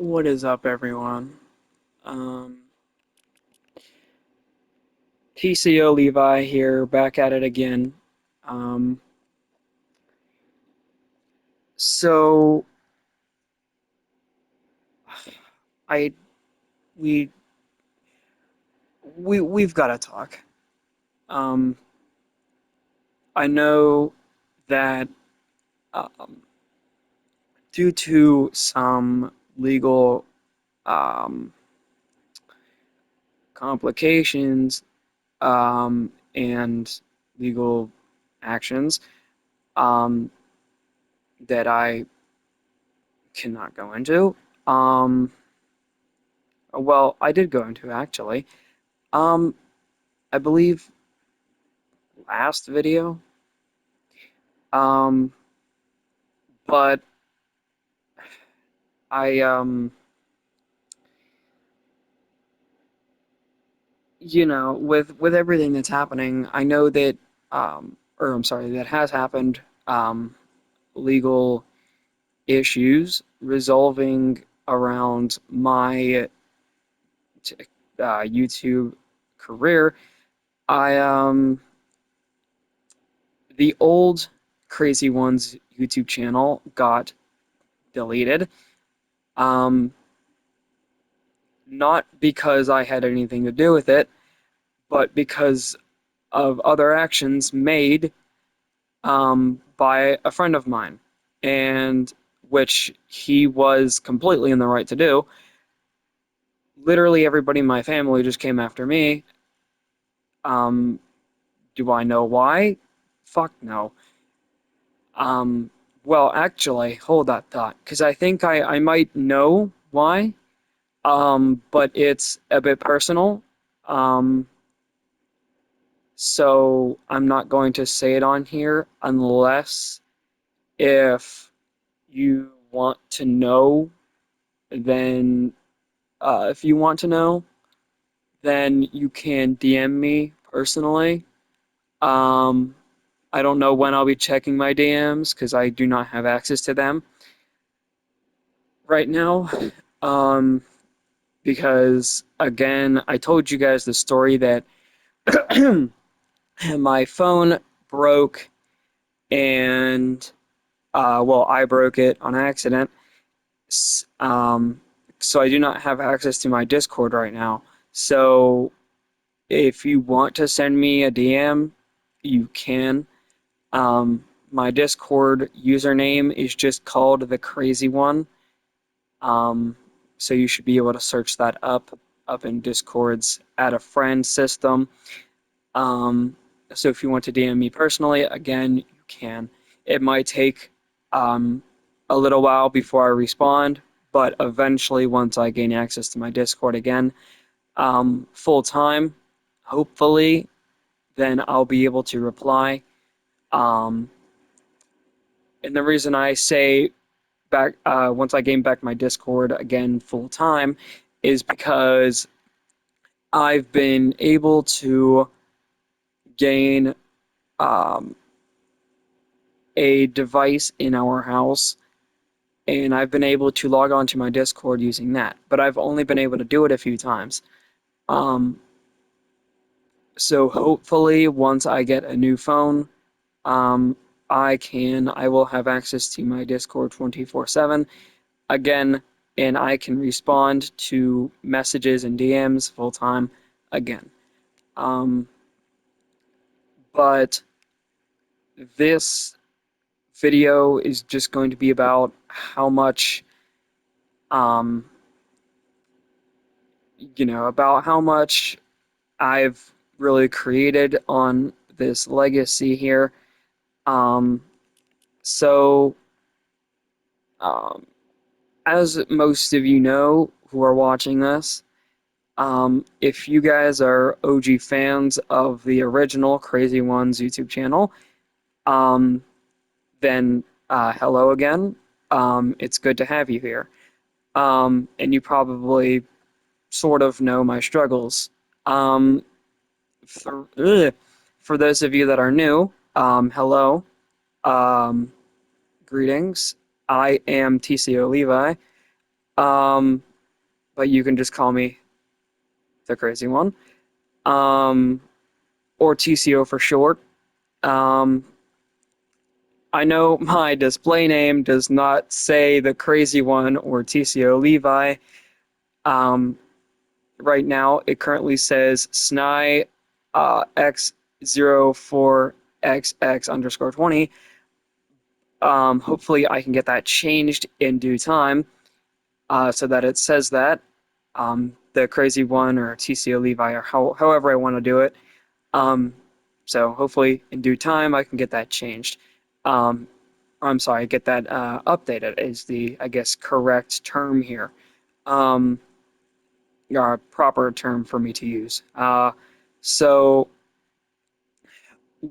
What is up, everyone? Um, TCO Levi here, back at it again. Um, so I we we've got to talk. Um, I know that um, due to some legal um, complications and legal actions um, that I cannot go into. Um, well, I did go into actually. Um, I believe last video. Um, but I with everything that's happening, I know that or I'm sorry, that has happened. Legal issues resolving around my YouTube career. I The old Crazy Ones YouTube channel got deleted. Um, Not because I had anything to do with it, but because of other actions made by a friend of mine, and which he was completely in the right to do. Literally everybody in my family just came after me. Um, do I know why? Fuck no. Um, well, actually, hold that thought, because I think I might know why, but it's a bit personal. Um, so I'm not going to say it on here unless if you want to know, then if you want to know, then you can DM me personally. Um, I don't know when I'll be checking my DMs because I do not have access to them right now. Um, because again, I told you guys the story that my phone broke and well, I broke it on accident. Um, so I do not have access to my Discord right now. So if you want to send me a DM, you can. My Discord username is just called the Crazy One. Um, so you should be able to search that up in Discord's add a friend system. Um, so if you want to DM me personally, again, you can. It might take um, a little while before I respond, but eventually, once I gain access to my Discord again, full time, hopefully, then I'll be able to reply. Um, and the reason I say back once I gain back my Discord again full time is because I've been able to gain um, a device in our house, and I've been able to log on to my Discord using that. But I've only been able to do it a few times. Um, so hopefully, once I get a new phone, um, I will have access to my Discord 24/7 again, and I can respond to messages and DMs full time again. Um, but this video is just going to be about how much, um, about how much I've really created on this legacy here. Um, so, um, as most of you know who are watching this, if you guys are OG fans of the original Crazy Ones YouTube channel, um, then hello again. It's good to have you here. And you probably sort of know my struggles. Um, for those of you that are new, hello, um, greetings. I am TCO Levi. Um, but you can just call me the crazy one. Um, or TCO for short. Um, I know my display name does not say the crazy one or TCO Levi. Um, right now, it currently says SNI X04XX_20. Hopefully, I can get that changed in due time so that it says that the crazy one or TCO Levi or however I want to do it. Um, so hopefully, in due time, I can get that changed. Um, I'm sorry, get that updated is the, I guess, correct term here. Um, proper term for me to use. So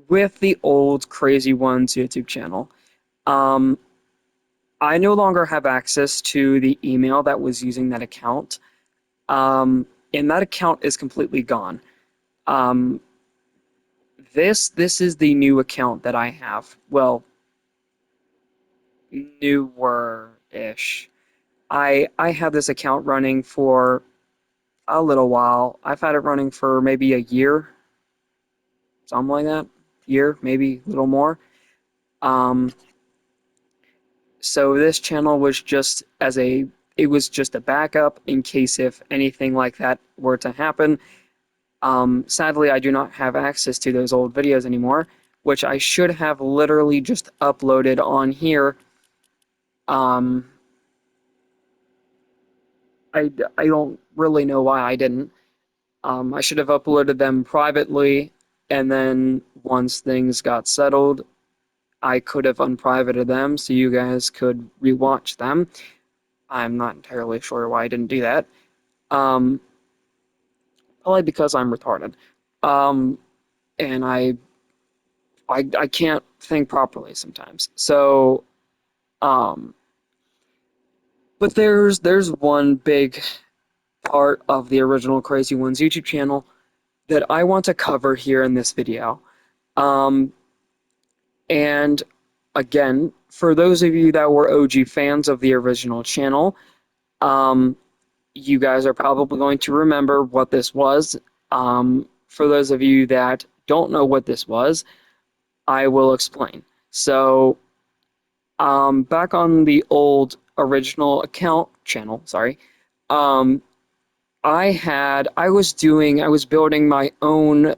with the old Crazy Ones YouTube channel, um, I no longer have access to the email that was using that account. And that account is completely gone. Um, this is the new account that I have. Well, newer-ish. I had this account running for a little while. I've had it running for maybe a year, something like that. Year, maybe a little more. Um, so this channel was just it was just a backup in case if anything like that were to happen. Sadly, I do not have access to those old videos anymore, which I should have literally just uploaded on here. Um, I don't really know why I didn't. I should have uploaded them privately, and then once things got settled, I could have unprivated them so you guys could rewatch them. I'm not entirely sure why I didn't do that. Um, Probably because I'm retarded. Um, and I can't think properly sometimes. So, um, but there's one big part of the original Crazy Ones YouTube channel that I want to cover here in this video. Um, and again, for those of you that were OG fans of the original channel, um, you guys are probably going to remember what this was. For those of you that don't know what this was, I will explain. So, back on the old original account channel, sorry, um, I was building my own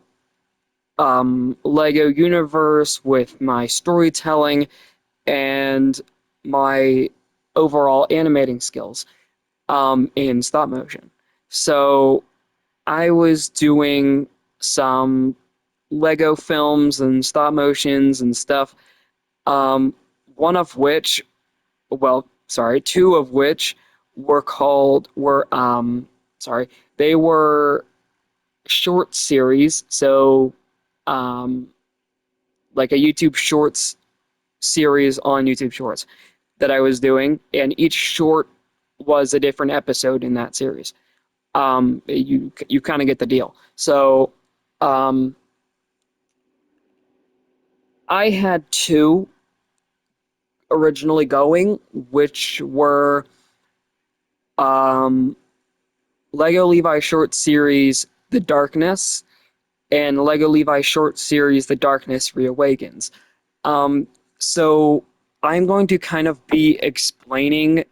Lego universe with my storytelling and my overall animating skills in stop motion. So I was doing some Lego films and stop motions and stuff. Um, one of which, well, sorry, two of which sorry, they were short series. So, um, like a YouTube Shorts series on YouTube Shorts that I was doing, and each short was a different episode in that series. You kind of get the deal. So, um, I had two originally going, which were um, Lego Levi Short Series The Darkness and Lego Levi Short Series The Darkness Reawakens. Um, so I'm going to kind of be explaining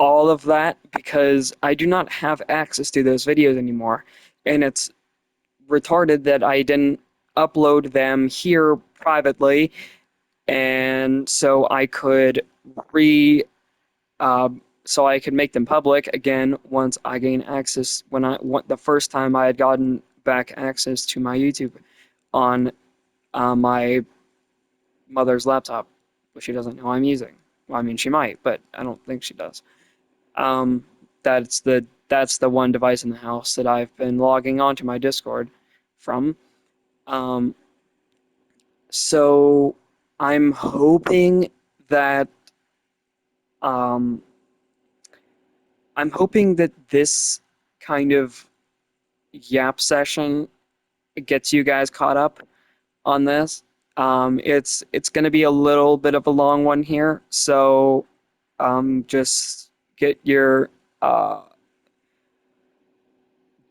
all of that because I do not have access to those videos anymore. And it's retarded that I didn't upload them here privately, and so I could re so I could make them public again once I gain access. The first time I had gotten back access to my YouTube on my mother's laptop, which she doesn't know I'm using. Well, I mean, she might, but I don't think she does. Um, that's the one device in the house that I've been logging onto my Discord from. Um, so I'm hoping that um, this kind of yap session gets you guys caught up on this. It's going to be a little bit of a long one here, so just get your uh,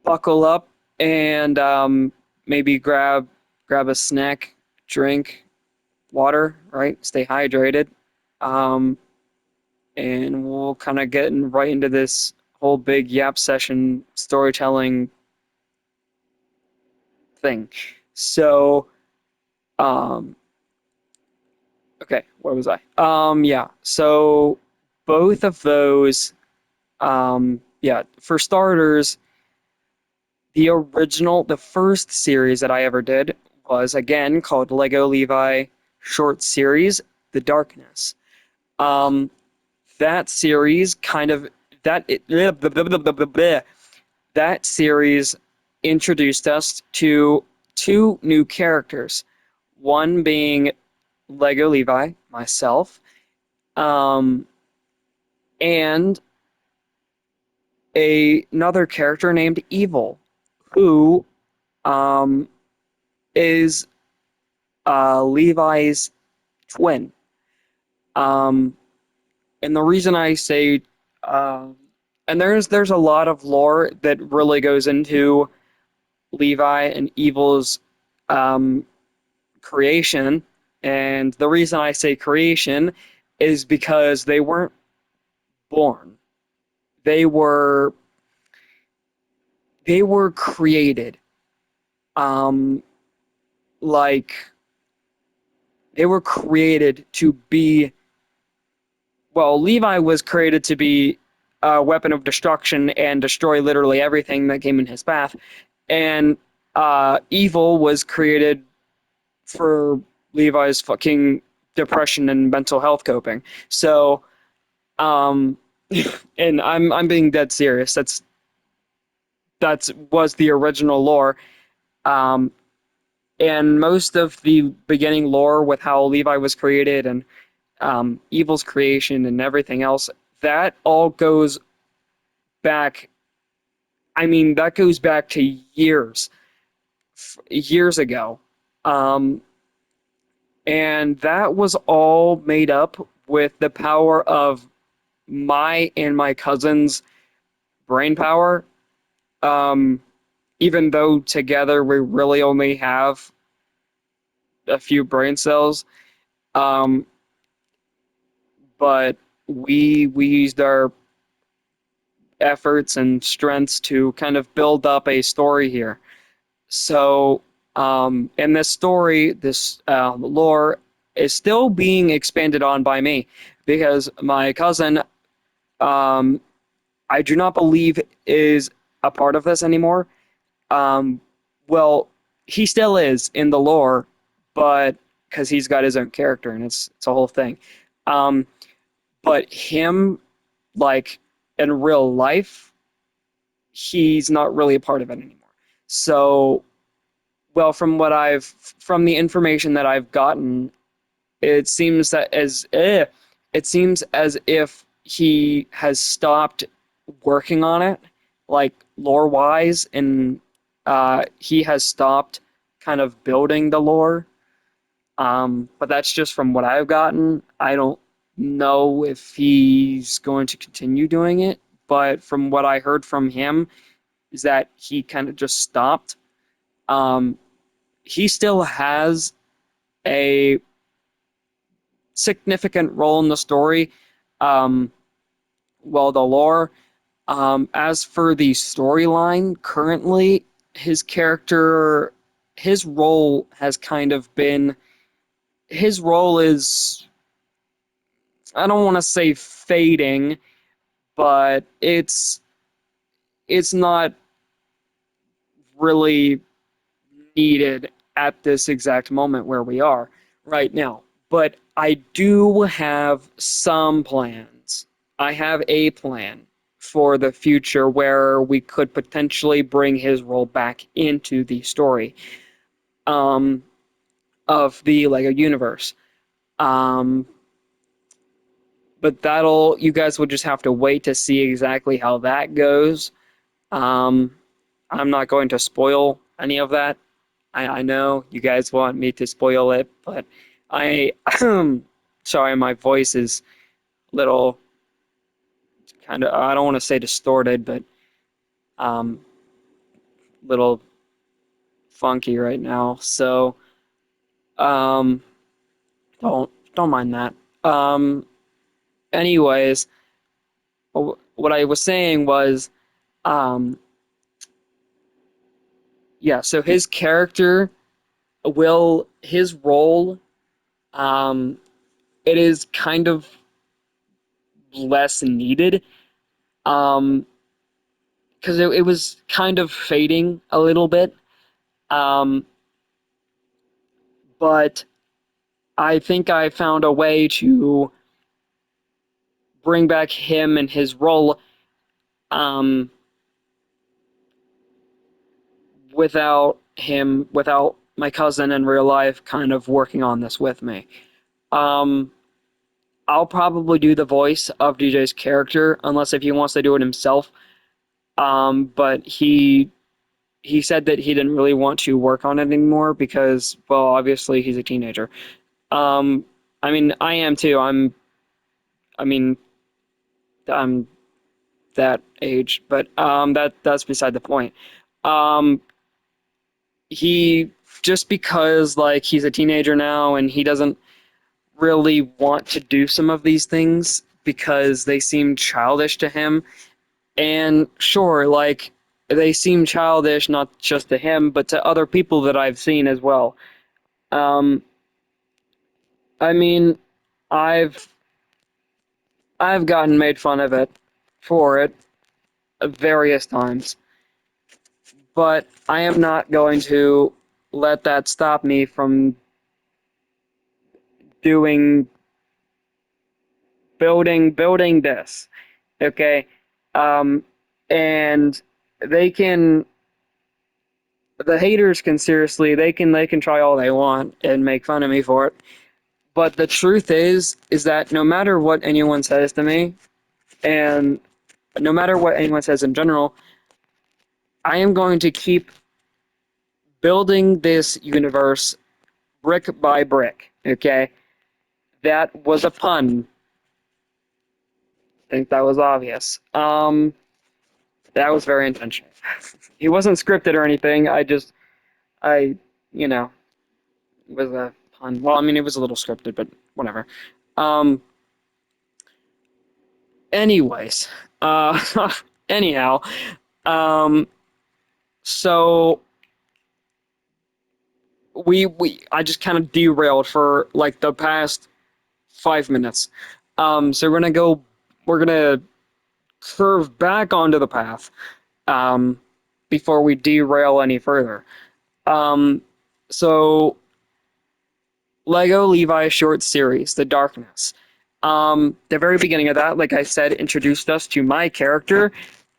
buckle up and maybe grab a snack, drink, water, right? Stay hydrated. Um, and we'll kind of get right into this whole big yap session storytelling thing. So, um, okay, where was I? Yeah. So both of those, yeah. For starters, the first series that I ever did was again called Lego Levi Short Series, The Darkness. Um, that series kind of that it, that series introduced us to two new characters. One being Lego Levi, myself, um, and another character named Evil, who um, is Levi's twin. Um, and the reason I say, uh, and there's a lot of lore that really goes into Levi and Evil's um, creation. And the reason I say creation is because they weren't born. They were they were created. Um, like they were created to be. Well, Levi was created to be a weapon of destruction and destroy literally everything that came in his path, and Evil was created for Levi's fucking depression and mental health coping. So, um, and I'm being dead serious. That's was the original lore. Um, and most of the beginning lore with how Levi was created and Evil's creation and everything else, that all goes back. I mean, that goes back to years ago. Um, and that was all made up with the power of my and my cousin's brain power. Um, Even though together we really only have a few brain cells, um, but we used our efforts and strengths to kind of build up a story here. So, in this story, this lore is still being expanded on by me because my cousin, um, I do not believe is a part of this anymore. Um, well, he still is in the lore, but because he's got his own character and it's a whole thing. Um, but him, like in real life, he's not really a part of it anymore. So, well, from the information that I've gotten, it seems that it seems as if he has stopped working on it, like lore wise, and he has stopped kind of building the lore. But that's just from what I've gotten. I don't know if he's going to continue doing it, but from what I heard from him is that he kind of just stopped. Um, he still has a significant role in the story. Um, well, the lore. As for the storyline, currently, his character, his role has kind of been. His role is. I don't want to say fading, but it's not really needed at this exact moment where we are right now. But I do have some plans. I have a plan for the future where we could potentially bring his role back into the story um, of the Lego universe. Um, but that'll you guys will just have to wait to see exactly how that goes. Um, I'm not going to spoil any of that. I know you guys want me to spoil it, but I sorry, my voice is a little kind of, I don't want to say distorted, but um, little funky right now. So um, don't mind that. Um, anyways, what I was saying was, um, yeah. So his character will his role, um, it is kind of less needed. Um, because it was kind of fading a little bit. Um, but I think I found a way to bring back him and his role, um, without my cousin in real life kind of working on this with me. Um, I'll probably do the voice of DJ's character, unless if he wants to do it himself. But he said that he didn't really want to work on it anymore because, well, obviously he's a teenager. Um, I mean, I am too. I mean, I'm that age, but that's beside the point. Um, he just because like he's a teenager now and he doesn't really want to do some of these things because they seem childish to him. And sure, like they seem childish not just to him, but to other people that I've seen as well. Um, I mean, I've I've gotten made fun of it for it various times, but I am not going to let that stop me from doing building this. Okay, um, and they can the haters can seriously they can try all they want and make fun of me for it. But the truth is that no matter what anyone says to me, and no matter what anyone says in general, I am going to keep building this universe brick by brick. Okay, that was a pun. I think that was obvious. That was very intentional. It wasn't scripted or anything. I, you know, it was a pun. Well, I mean, it was a little scripted, but whatever. Um, anyways, uh, anyhow, um, so I just kind of derailed for like the past 5 minutes. So we're gonna curve back onto the path, um, before we derail any further. Um, so Lego Levi short series, The Darkness. The very beginning of that, like I said, introduced us to my character,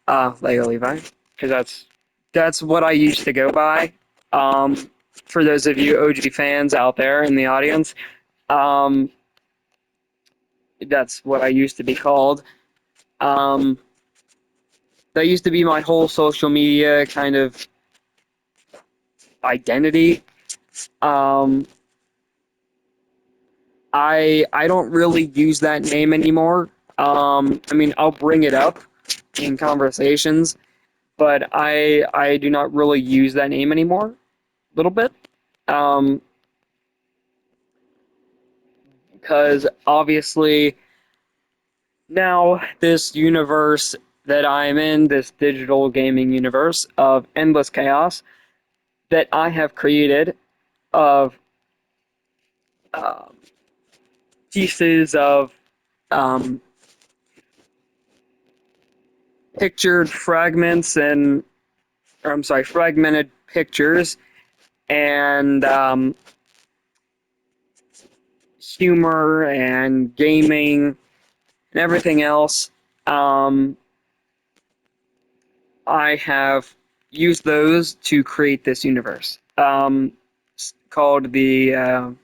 Lego Levi, because that's what I used to go by. Um, for those of you OG fans out there in the audience, um, that's what I used to be called. Um, that used to be my whole social media kind of identity. Um, I don't really use that name anymore. I mean, I'll bring it up in conversations, but I do not really use that name anymore. A little bit, um, because obviously now this universe that I'm in, this digital gaming universe of endless chaos that I have created of um, pieces of um, pictured fragments and or I'm sorry, fragmented pictures and humor and gaming and everything else. Um, I have used those to create this universe called the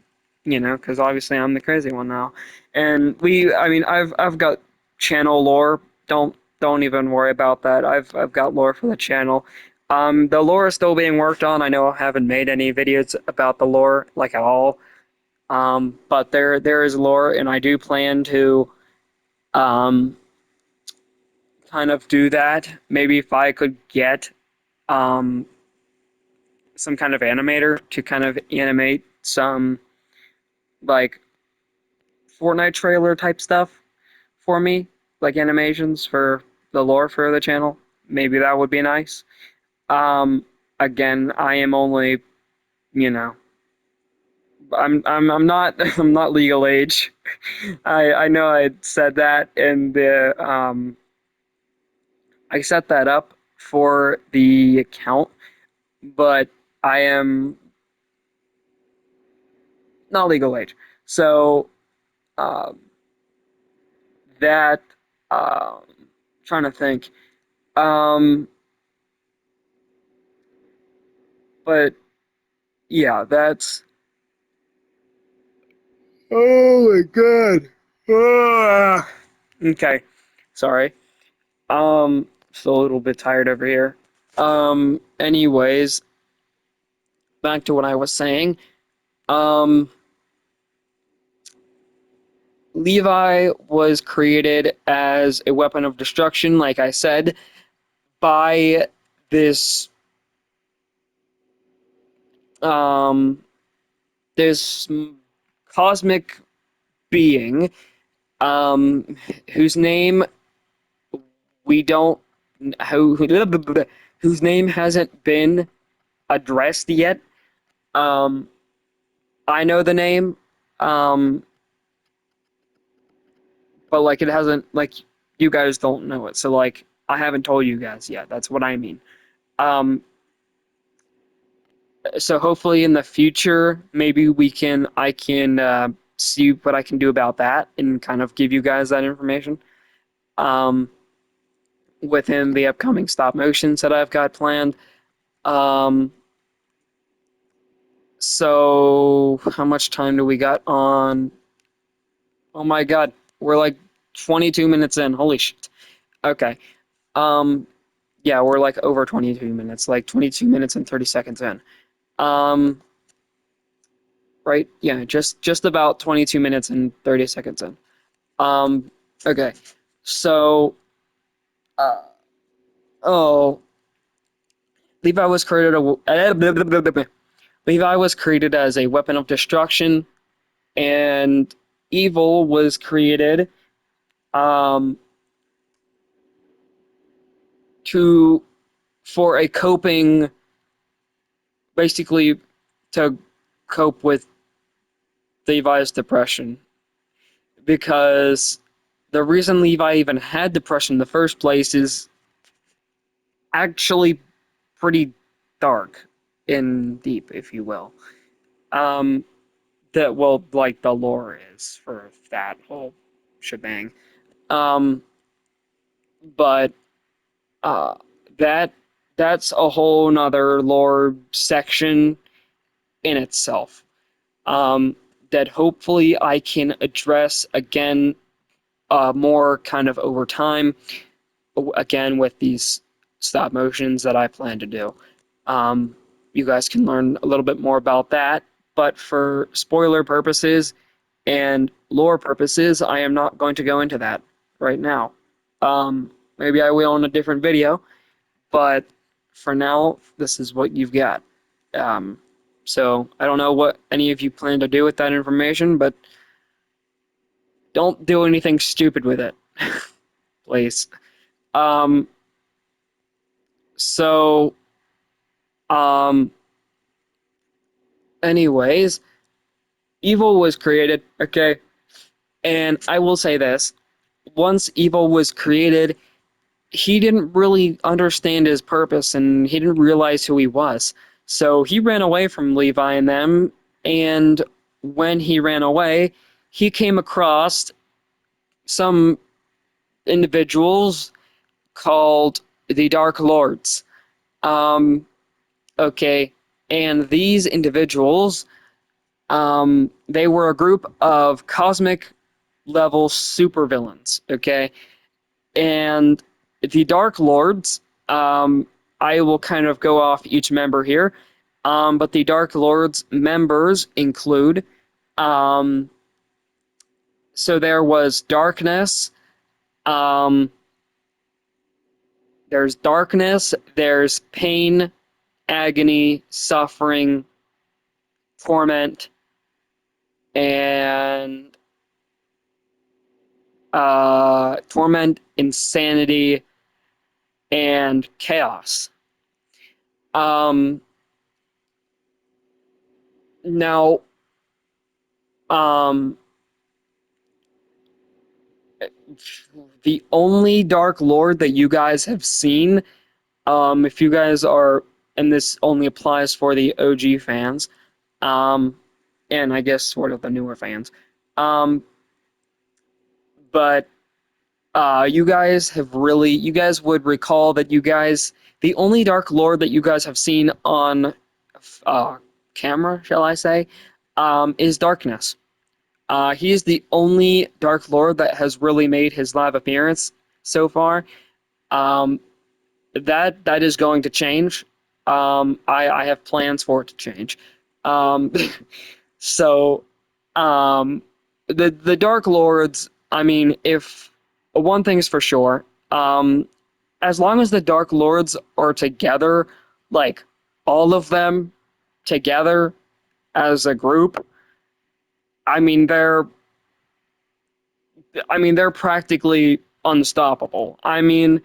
because obviously I'm the crazy one now, and I mean, I've got channel lore. Don't even worry about that. I've got lore for the channel. The lore is still being worked on. I know I haven't made any videos about the lore like at all. But there is lore, and I do plan to um, kind of do that. Maybe if I could get um, some kind of animator to kind of animate some like Fortnite trailer type stuff for me, like animations for the lore for the channel. Maybe that would be nice. Um, Again, I am only, you know, I'm not I'm not legal age. I know I said that, and I set that up for the account, but I am not legal age. So um, that um, trying to think. Um, but yeah, that's. Oh my god. Ah. Okay, sorry. Still a little bit tired over here. Anyways, back to what I was saying. Um, Levi was created as a weapon of destruction, like I said, by this um this cosmic being whose name we don't who whose name hasn't been addressed yet. Um, I know the name, um, but like it hasn't like you guys don't know it. So like I haven't told you guys yet. That's what I mean. Um, so hopefully in the future, maybe I can see what I can do about that and kind of give you guys that information. Um, Within the upcoming stop motions that I've got planned. Um, so how much time do we got on? Oh my God, we're like 22 minutes in. Holy shit. Okay. Um, yeah, we're like over 22 minutes, like 22 minutes and 30 seconds in. Um, right? Yeah, just about 22 minutes and 30 seconds in. Um, okay. So, uh, oh, Levi was created Levi was created as a weapon of destruction, and evil was created um, to for a coping, basically to cope with Levi's depression. Because the reason Levi even had depression in the first place is actually pretty dark and deep, if you will. Um, that well, like the lore is for that whole shebang. Um, but uh, that that's a whole nother lore section in itself. That hopefully I can address again more kind of over time. Again with these stop motions that I plan to do. Um, you guys can learn a little bit more about that. But for spoiler purposes and lore purposes, I am not going to go into that right now. Maybe I will in a different video, but for now, this is what you've got. Um, so I don't know what any of you plan to do with that information, but don't do anything stupid with it, please. Um, so, um, anyways, evil was created, okay? And I will say this, once evil was created, he didn't really understand his purpose and he didn't realize who he was. So he ran away from Levi and them, and when he ran away, he came across some individuals called the Dark Lords. Um, okay, and these individuals, they were a group of cosmic level supervillains. Okay, and the Dark Lords. I will kind of go off each member here, but the Dark Lords members include. Um, so there was Darkness. Um, There's darkness, there's pain, agony, suffering, torment, and torment, insanity, and chaos. Um, now, um, the only Dark Lord that you guys have seen, if you guys are, and this only applies for the OG fans, um, and I guess sort of the newer fans, um, but you guys would recall that the only Dark Lord that you guys have seen on uh, camera, shall I say, is Darkness. He is the only Dark Lord that has really made his live appearance so far. Um, that is going to change. I have plans for it to change. Um, so, um, the Dark Lords. I mean, if one thing is for sure, as long as the Dark Lords are together, like all of them together as a group, I mean they're practically unstoppable. I mean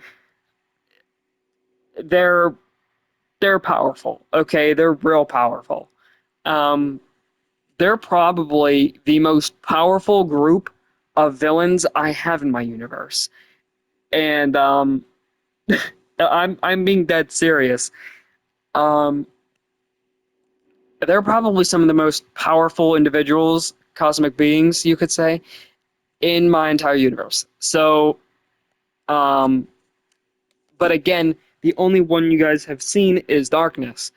they're they're powerful. Okay, they're real powerful. Um, they're probably the most powerful group of villains I have in my universe, and I'm being dead serious. Um, they're probably some of the most powerful individuals, cosmic beings, you could say, in my entire universe. So, um, but again, the only one you guys have seen is Darkness.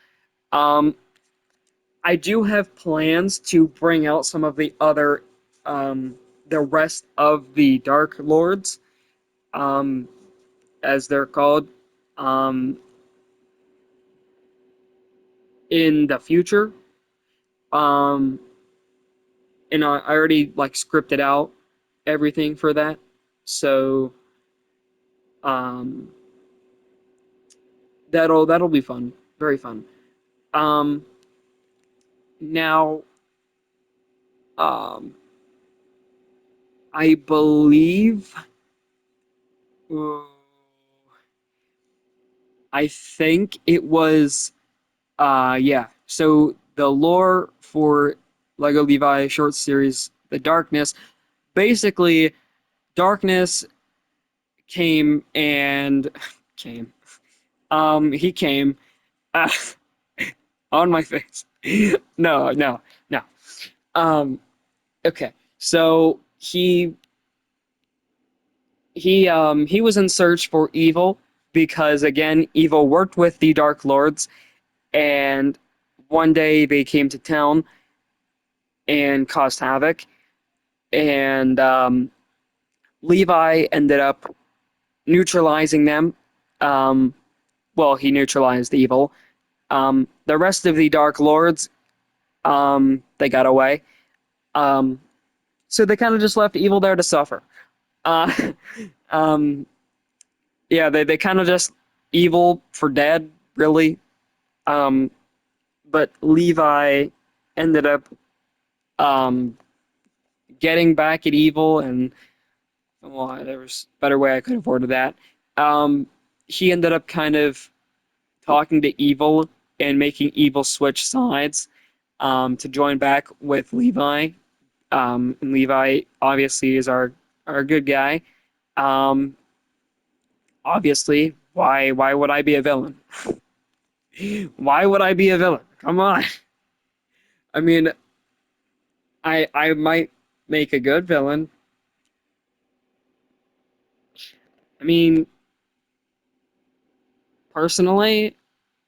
Um, I do have plans to bring out some of the rest of the Dark Lords, um, as they're called, um, in the future. Um, and I already like scripted out everything for that. So, um, that'll be fun, very fun. Um, now, um, I believe, uh, I think it was, yeah. So the lore for Lego Levi short series, The Darkness, basically, Darkness came and came. He came uh, on my face. No, no, no. Um, okay. So he was in search for evil because again, evil worked with the Dark Lords, and one day they came to town and caused havoc, and Levi ended up neutralizing them. Um, well, he neutralized evil. The rest of the Dark Lords, they got away. Um, so they kind of just left evil there to suffer. Uh, um, yeah, they kind of just evil for dead, really. Um, but Levi ended up um, getting back at evil, and well, there was a better way I could have worded that. Um, he ended up kind of talking to evil and making evil switch sides, to join back with Levi. And Levi obviously is our good guy. Um, obviously, why would I be a villain? Why would I be a villain? Come on. I mean, I might make a good villain. I mean, personally,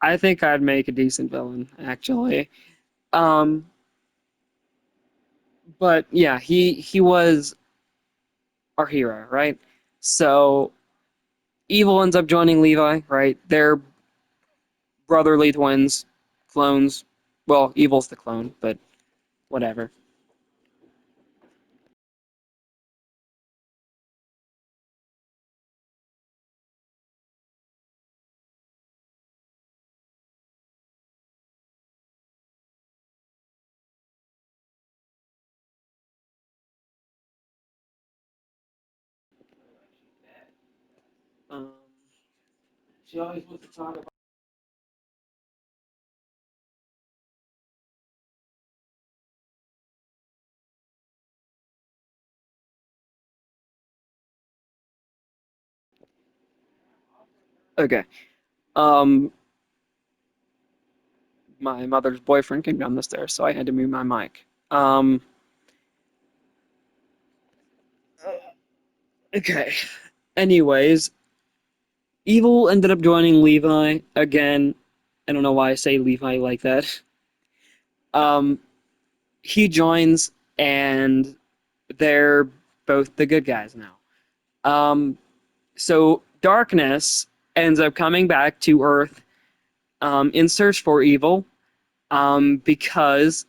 I think I'd make a decent villain, actually. Um, but yeah, he was our hero, right? So Evil ends up joining Levi, right? They're brotherly twins, clones. Well, Evil's the clone, but whatever. She always wants to talk about. Okay. Um, my mother's boyfriend came down the stairs, so I had to mute my mic. Okay. Anyways, Evil ended up joining Levi again. I don't know why I say Levi like that. Um, he joins, and they're both the good guys now. So Darkness ends up coming back to Earth in search for Evil because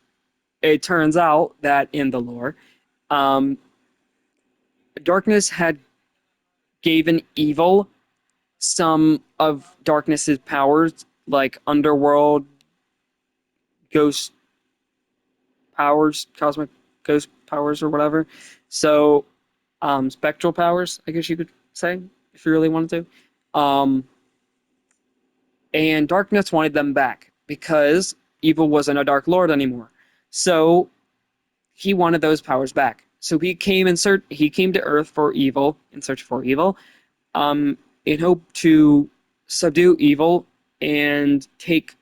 it turns out that in the lore, um, Darkness had given Evil some of Darkness's powers, like underworld ghost powers, cosmic ghost powers, or whatever. So, spectral powers, I guess you could say, if you really wanted to. And Darkness wanted them back because Evil wasn't a Dark Lord anymore. So he wanted those powers back. So he came to Earth for Evil, in search for Evil, um, in hope to subdue Evil and take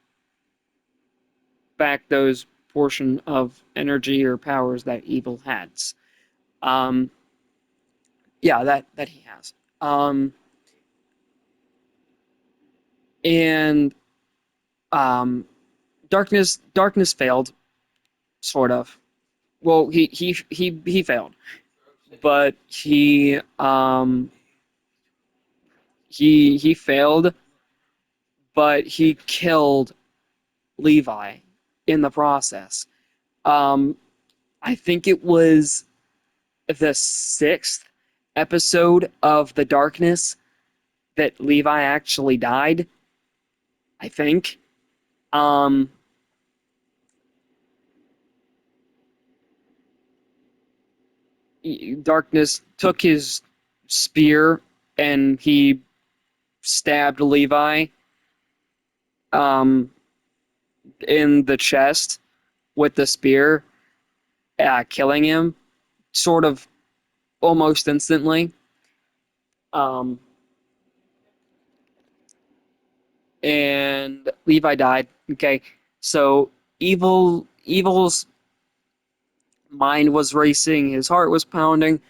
back those portion of energy or powers that Evil has. Um, yeah, that he has. And um, Darkness failed, sort of. Well, he failed, but he failed, but he killed Levi in the process. Um, I think it was the sixth episode of The Darkness that Levi actually died. I think. Um, Darkness took his spear and he stabbed Levi um, in the chest with the spear, killing him sort of almost instantly. Um, and Levi died. Okay, so Evil's mind was racing, his heart was pounding,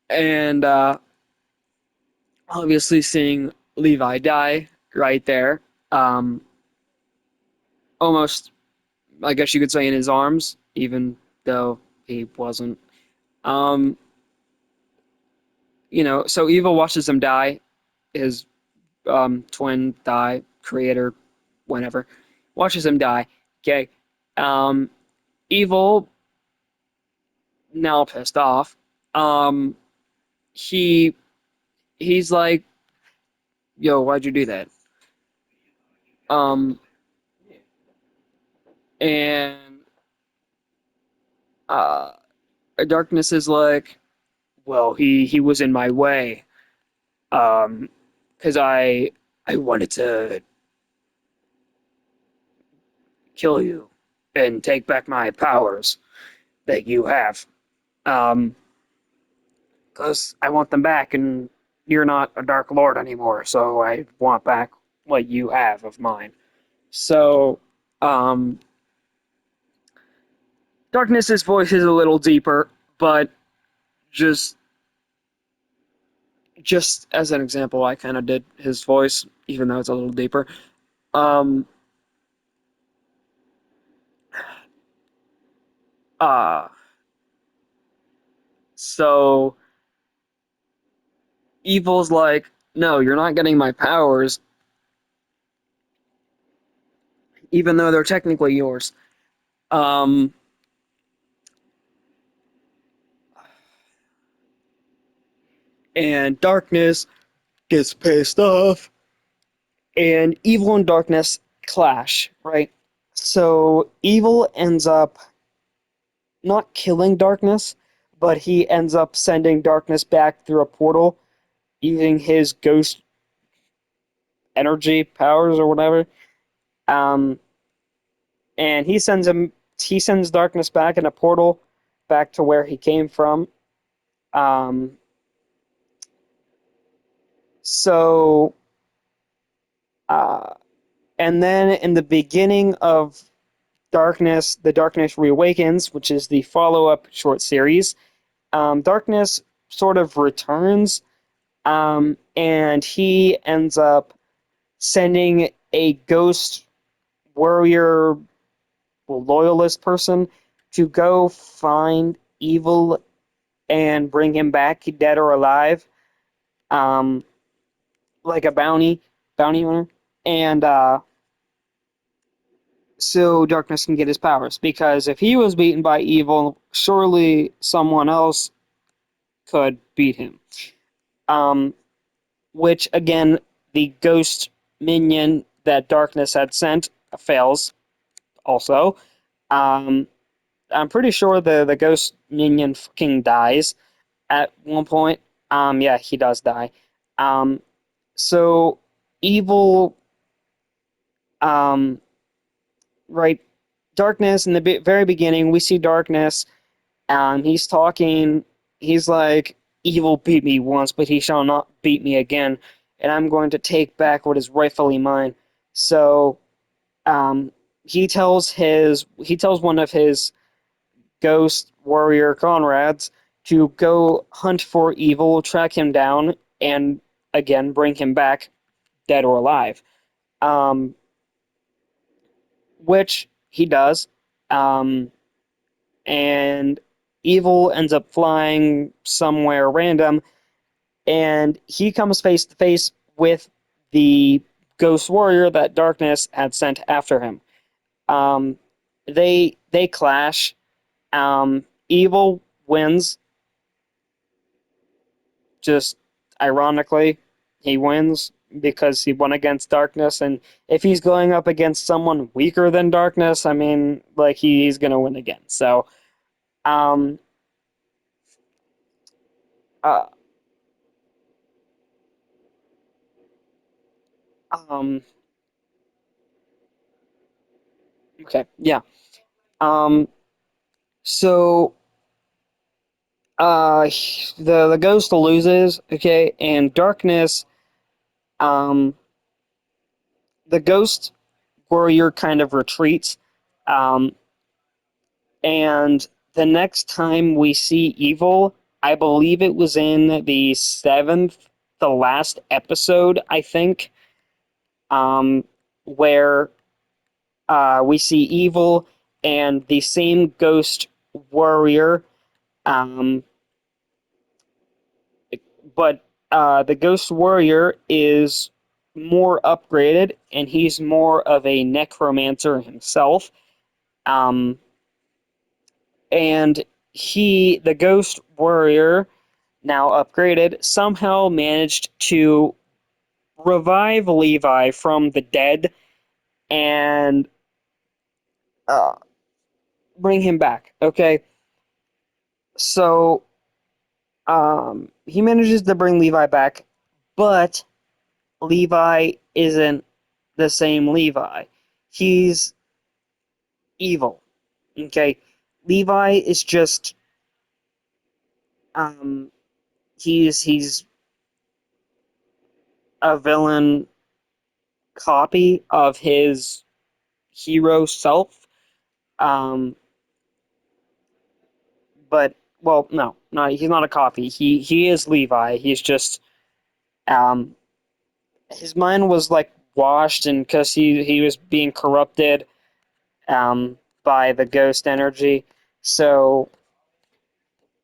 and obviously seeing Levi die right there, um, almost, I guess you could say, in his arms, even though he wasn't. Um, so Evil watches him die, his twin die, creator, whenever, watches him die. Okay. Um, Evil, now pissed off, um, he he's like, "Yo, why'd you do that?" Um, and uh, Darkness is like, "Well, he was in my way, because I wanted to kill you and take back my powers that you have. Um, because I want them back, and you're not a Dark Lord anymore, so I want back what you have of mine." So, um, Darkness's voice is a little deeper, but just just as an example, I kind of did his voice, even though it's a little deeper. Um, uh, so Evil's like, "No, you're not getting my powers, even though they're technically yours." Um, and Darkness gets pissed off, and Evil and Darkness clash, right? So Evil ends up not killing Darkness, but he ends up sending Darkness back through a portal using his ghost energy powers or whatever. Um, and he sends Darkness back in a portal back to where he came from. Um, so uh, and then in the beginning of The Darkness Reawakens, which is the follow-up short series, Darkness sort of returns, and he ends up sending a ghost warrior loyalist person to go find evil and bring him back, dead or alive, um, like a bounty hunter, and so Darkness can get his powers. Because if he was beaten by evil, surely someone else could beat him. Um, which again, the ghost minion that Darkness had sent fails. Also, um, I'm pretty sure the ghost minion fucking dies at one point. Yeah, he does die. Um, so evil, um, right? Darkness in the very beginning, we see Darkness. He's talking. He's like, "Evil beat me once, but he shall not beat me again, and I'm going to take back what is rightfully mine." So, um, he tells one of his ghost warrior comrades to go hunt for evil, track him down, and again bring him back, dead or alive. Um, which he does. Um, and evil ends up flying somewhere random, and he comes face to face with the ghost warrior that Darkness had sent after him. Um, they clash. Evil wins. Just ironically, he wins because he won against Darkness, and if he's going up against someone weaker than Darkness, I mean, like he's gonna win again. So, um, uh, um, okay, yeah. Um, so the ghost loses, okay, and Darkness, um, the ghost warrior kind of retreats, um, and the next time we see evil, I believe it was in the seventh, the last episode, I think, where we see evil and the same ghost warrior, um, but the Ghost Warrior is more upgraded, and he's more of a necromancer himself. Um, and the Ghost Warrior, now upgraded, somehow managed to revive Levi from the dead and uh, bring him back. Okay, so he manages to bring Levi back, but Levi isn't the same Levi. He's evil. Okay, Levi is just um he's a villain copy of his hero self. Um, but well, no, he's not a copy. He is Levi. He's just um his mind was like washed, and because he was being corrupted by the ghost energy, so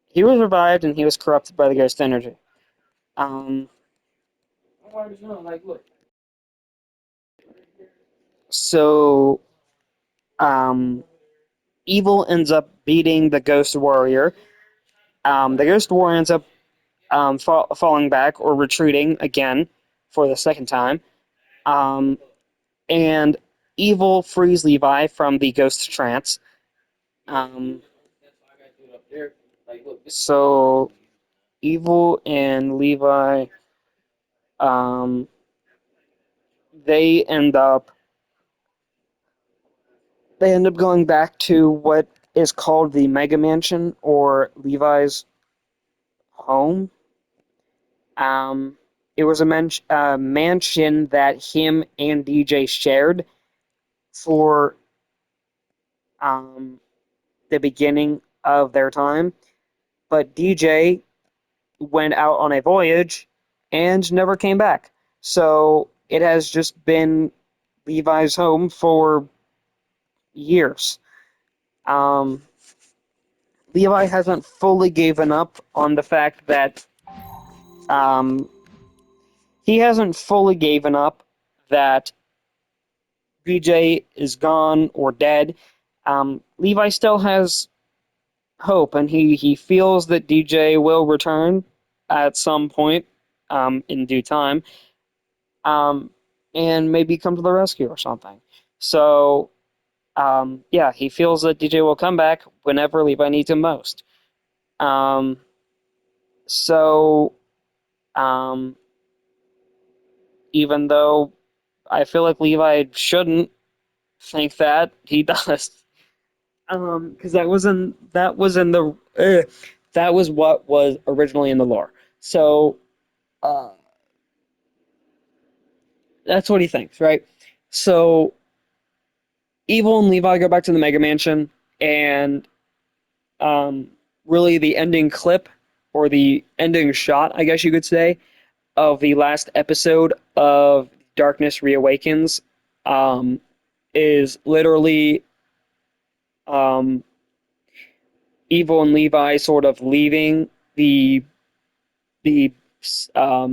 he was revived and he was corrupted by the ghost energy. Um, so um, evil ends up beating the ghost warrior. The ghost warrior ends up falling back or retreating again for the second time. Um, and evil frees Levi from the ghost trance. Um, so evil and Levi um, they end up they end up going back to what is called the Mega Mansion or Levi's home. Um, it was a mansion that him and DJ shared for um, the beginning of their time, but DJ went out on a voyage and never came back. So it has just been Levi's home for years. Um, Levi hasn't fully given up on the fact that um, he hasn't fully given up that BJ is gone or dead. Levi still has hope, and he feels that DJ will return at some point in due time, um, and maybe come to the rescue or something. So, yeah, he feels that DJ will come back whenever Levi needs him most. Um, so, um, even though I feel like Levi shouldn't think that, he does. Because that was what was originally in the lore. So, uh, that's what he thinks, right? So, Evil and Levi go back to the Mega Mansion, and um, really the ending clip or the ending shot, I guess you could say, of the last episode of Darkness Reawakens um, is literally um, Evil and Levi sort of leaving the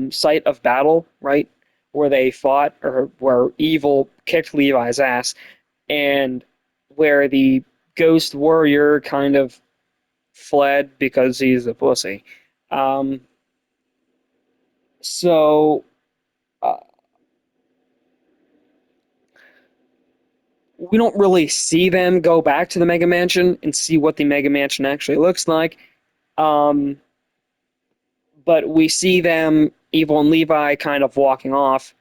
site of battle, right, where they fought, or where Evil kicked Levi's ass, and where the Ghost Warrior kind of fled because he's a pussy. Um, so uh, we don't really see them go back to the Mega Mansion and see what the Mega Mansion actually looks like. Um, but we see them, Evil and Levi, kind of walking off,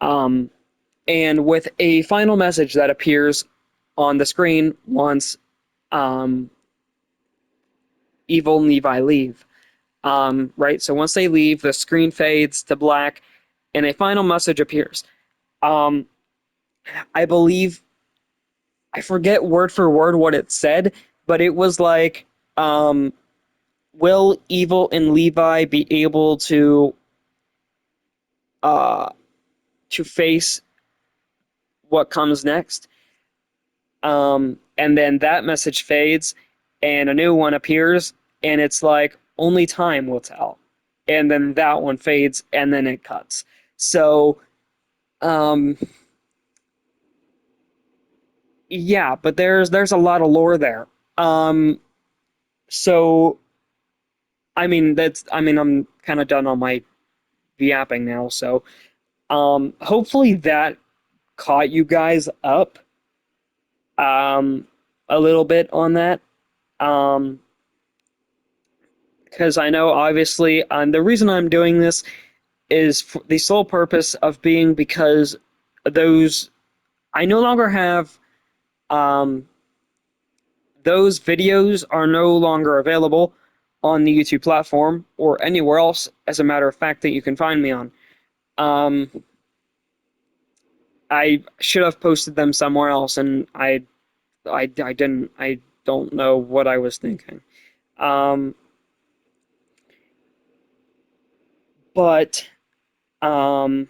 um, and with a final message that appears on the screen once um, Evil and Levi leave. Right, so once they leave, the screen fades to black, and a final message appears. Um, I believe I forget word for word what it said, but it was like, um, "Will Evil and Levi be able uh, to face what comes next?" And then that message fades, and a new one appears, and it's like, "Only time will tell." And then that one fades, and then it cuts. So, um, yeah, but there's a lot of lore there. Um, so I mean I'm kind of done on my yapping now, so hopefully that caught you guys up um a little bit on that. Um because I know obviously the reason I'm doing this is for the sole purpose of being because those I no longer have um those videos are no longer available on the YouTube platform or anywhere else, as a matter of fact, that you can find me on. Um, I should have posted them somewhere else, and I didn't. I don't know what I was thinking. Um, but um,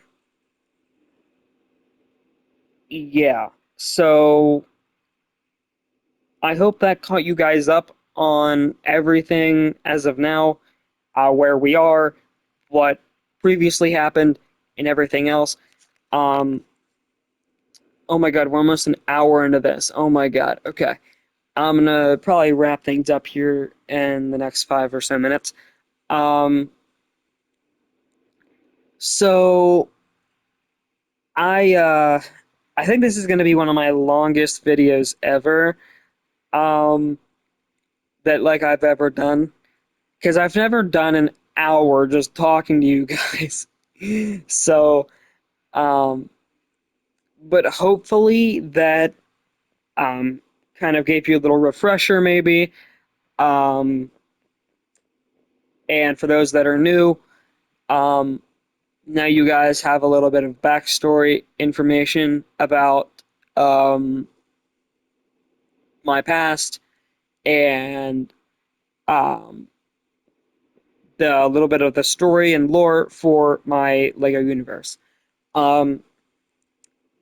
yeah. So I hope that caught you guys up on everything as of now, where we are, what previously happened, and everything else. Um, oh my God, we're almost an hour into this. Oh my God. Okay. I'm gonna probably wrap things up here in the next 5 or so minutes. Um, so I uh, I think this is gonna be one of my longest videos ever. Um, that like I've ever done because I've never done an hour just talking to you guys. So um, but hopefully that kind of gave you a little refresher, maybe. Um, and for those that are new, um, now you guys have a little bit of backstory information about um, my past and um, the little bit of the story and lore for my Lego universe. Um,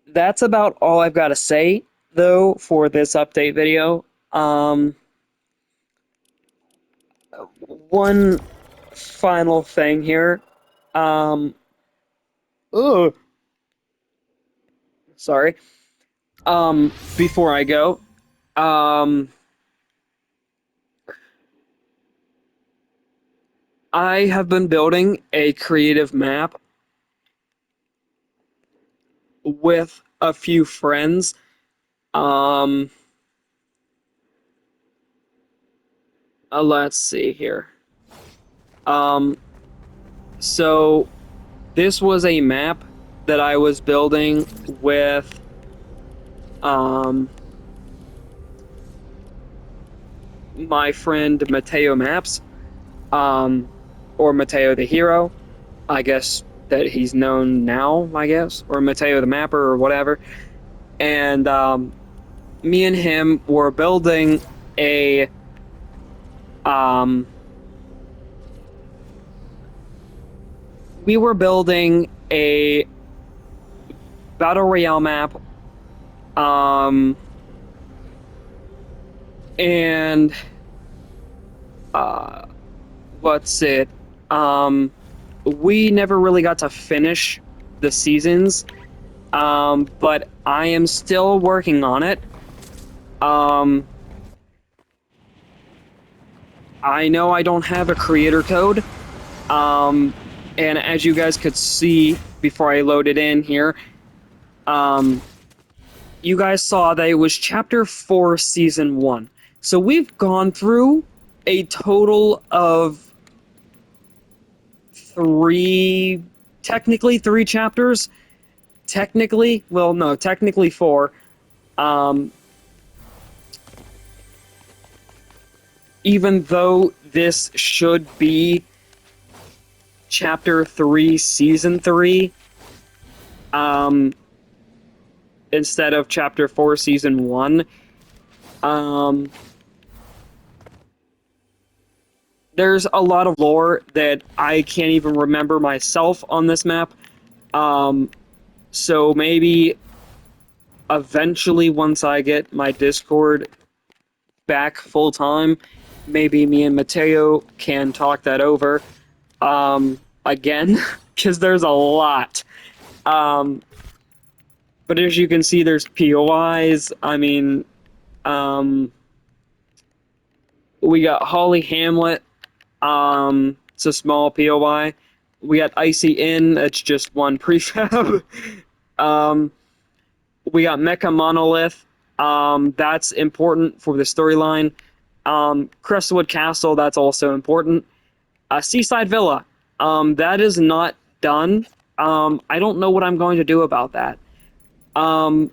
that's about all I've got to say, though, for this update video. Um, one final thing here. Um, oh, sorry. Before I go, um, I have been building a creative map with a few friends. Um, let's see here. Um, so this was a map that I was building with um, my friend Mateo Maps, um, or Mateo the Hero. I guess that he's known now, I guess, or Mateo the Mapper or whatever. And me and him were building a um, we were building a battle royale map, um, and uh, what's it? Um, we never really got to finish the seasons, but I am still working on it. Um, I know I don't have a creator code, um, and as you guys could see before I loaded in here, um, you guys saw that it was Chapter 4, Season 1. So we've gone through a total of three, technically three chapters. Technically, well, no, technically four. Um, even though this should be Chapter 3, Season 3, um, instead of Chapter 4, Season 1. Um, there's a lot of lore that I can't even remember myself on this map. So maybe eventually, once I get my Discord back full time, maybe me and Mateo can talk that over again, because there's a lot. Um, but as you can see, there's POIs. I mean, um, we got Holly Hamlet. It's a small POI. We got Icy Inn. It's just one prefab. um, we got Mecha Monolith. That's important for the storyline. Crestwood Castle. That's also important. Seaside Villa. That is not done. I don't know what I'm going to do about that. Um,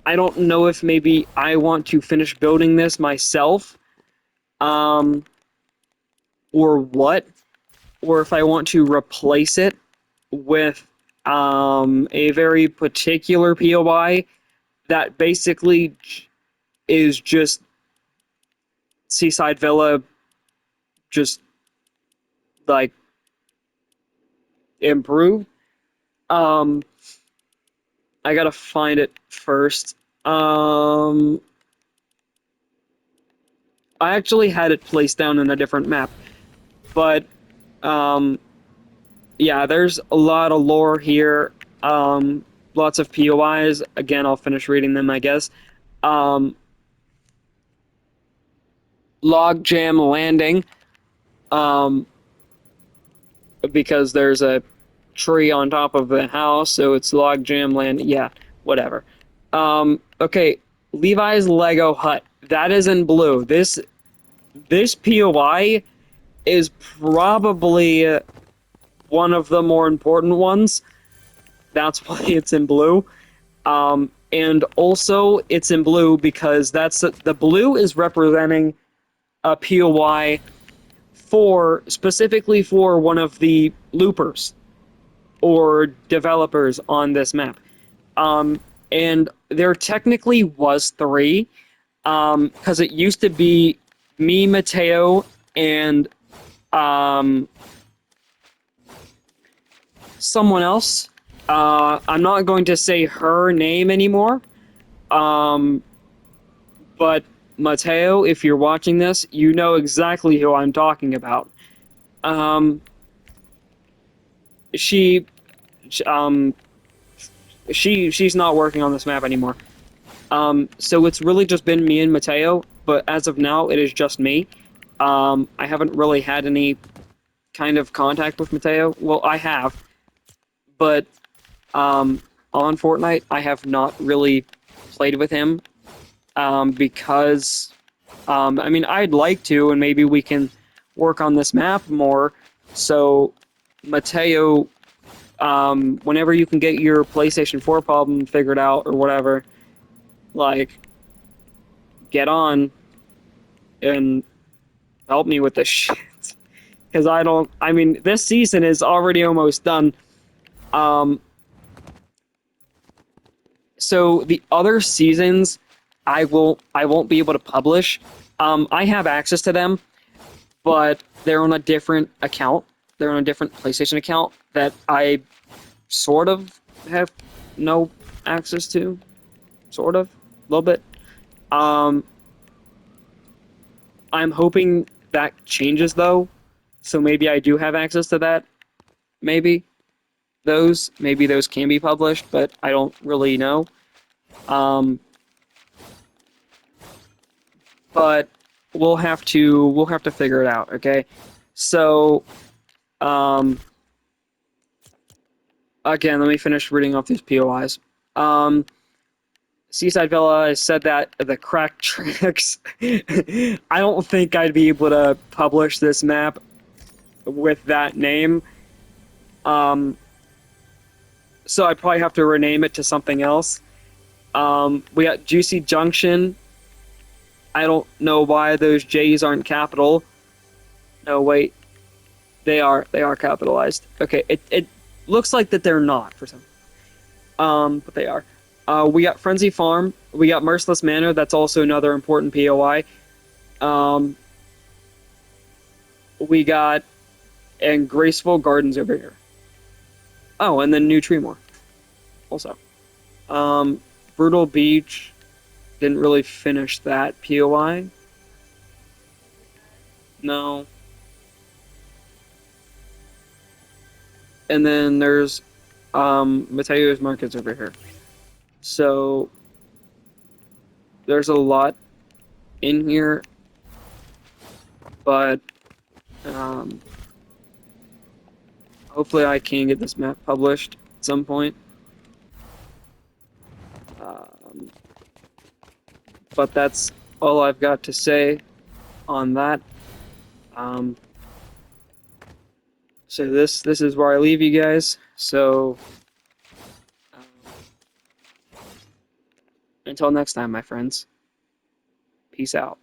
I don't know if maybe I want to finish building this myself, um, or what, or if I want to replace it with a very particular POI that basically is just Seaside Villa, just like improved. Um, I gotta find it first. I actually had it placed down in a different map, but um, yeah, there's a lot of lore here. Lots of POIs. Again, I'll finish reading them, I guess. Um, Logjam Landing, um, because there's a tree on top of the house, so it's Logjam Landing. Yeah, whatever. Okay, Levi's Lego Hut. That is in blue. This POI is probably one of the more important ones. That's why it's in blue. And also it's in blue because the blue is representing a POI for specifically for one of the loopers or developers on this map. Um, and there technically was three, because it used to be me, Mateo, and um, someone else. I'm not going to say her name anymore, um, but Mateo, if you're watching this, you know exactly who I'm talking about. Um, she, um, she's not working on this map anymore. So it's really just been me and Mateo, but as of now, it is just me. I haven't really had any kind of contact with Mateo. Well, I have, but um, on Fortnite, I have not really played with him, because I mean, I'd like to, and maybe we can work on this map more. So, Mateo, whenever you can get your PlayStation 4 problem figured out or whatever, like, get on and help me with this shit. Because I mean, this season is already almost done. Um, so the other seasons, I won't be able to publish. I have access to them, but they're on a different account. They're on a different PlayStation account that I sort of have no access to. Sort of, a little bit. Um, I'm hoping that changes though, so maybe I do have access to that. Maybe maybe those can be published, but I don't really know. Um, but we'll have to figure it out. Okay, so um, again, let me finish reading off these POIs. Um, Seaside Villa, I said that the crack tracks. I don't think I'd be able to publish this map with that name. Um, so I'd probably have to rename it to something else. We got Juicy Junction. I don't know why those J's aren't capital. No, wait. They are. They are capitalized. Okay, it looks like that they're not for some. But they are. We got Frenzy Farm. We got Merciless Manor. That's also another important POI. Um, we got and Graceful Gardens over here. Oh, and then New Tremor also. Um, Brutal Beach. Didn't really finish that POI. No. And then there's Mateo's Markets over here. So there's a lot in here, but um, hopefully I can get this map published at some point. Um, but that's all I've got to say on that. Um, so this is where I leave you guys. So um, until next time, my friends. Peace out.